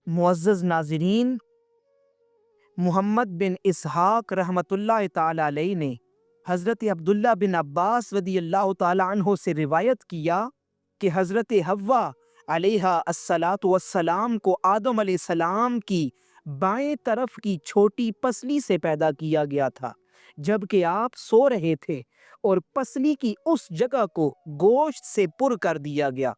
معزز ناظرین، محمد بن اسحاق رحمتاللہ تعالی علیہ نے حضرت عبداللہ بن عباس رضی اللہ تعالی عنہ سے روایت کیا کہ حضرت حوا علیہ الصلاۃ والسلام کو آدم علیہ السلام کی بائیں طرف کی چھوٹی پسلی سے پیدا کیا گیا تھا، جبکہ آپ سو رہے تھے، اور پسلی کی اس جگہ کو گوشت سے پر کر دیا گیا۔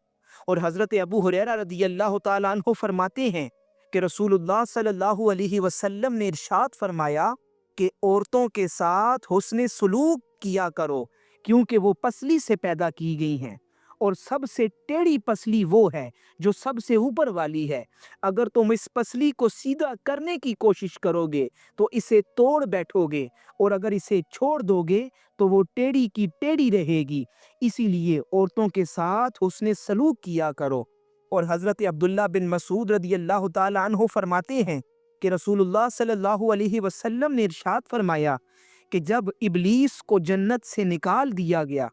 اور حضرت ابو ہریرہ رضی اللہ تعالیٰ عنہ فرماتے ہیں کہ رسول اللہ صلی اللہ علیہ وسلم نے ارشاد فرمایا کہ عورتوں کے ساتھ حسن سلوک کیا کرو، کیونکہ وہ پسلی سے پیدا کی گئی ہیں، اور سب سے ٹیڑھی پسلی وہ ہے جو سب سے اوپر والی ہے۔ اگر تم اس پسلی کو سیدھا کرنے کی کوشش کرو گے تو اسے توڑ بیٹھو گے، اور اگر اسے چھوڑ دو گے تو وہ ٹیڑھی کی ٹیڑھی رہے گی۔ اسی لیے عورتوں کے ساتھ حسن سلوک کیا کرو۔ اور حضرت عبداللہ بن مسعود رضی اللہ تعالی عنہ فرماتے ہیں کہ رسول اللہ صلی اللہ علیہ وسلم نے ارشاد فرمایا کہ جب ابلیس کو جنت سے نکال دیا گیا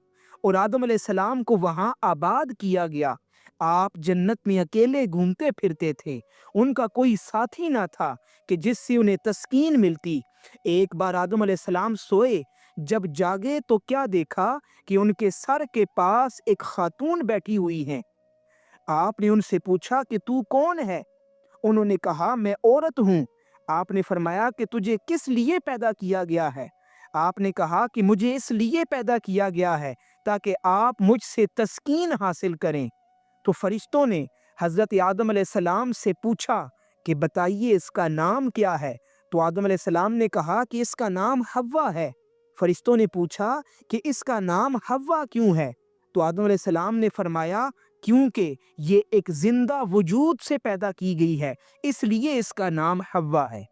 اور آدم علیہ السلام کو وہاں آباد کیا گیا، آپ جنت میں اکیلے گھومتے پھرتے تھے، ان کا کوئی ساتھی نہ تھا کہ جس سے انہیں تسکین ملتی۔ ایک بار آدم علیہ السلام سوئے، جب جاگے تو کیا دیکھا کہ ان کے سر کے پاس ایک خاتون بیٹھی ہوئی ہیں۔ آپ نے ان سے پوچھا کہ تو کون ہے؟ انہوں نے کہا میں عورت ہوں۔ آپ نے فرمایا کہ تجھے کس لیے پیدا کیا گیا ہے؟ آپ نے کہا کہ مجھے اس لیے پیدا کیا گیا ہے تاکہ آپ مجھ سے تسکین حاصل کریں۔ تو فرشتوں نے حضرت آدم علیہ السلام سے پوچھا کہ بتائیے اس کا نام کیا ہے؟ تو آدم علیہ السلام نے کہا کہ اس کا نام حوا ہے۔ فرشتوں نے پوچھا کہ اس کا نام حوا کیوں ہے؟ تو آدم علیہ السلام نے فرمایا کیونکہ یہ ایک زندہ وجود سے پیدا کی گئی ہے، اس لیے اس کا نام حوا ہے۔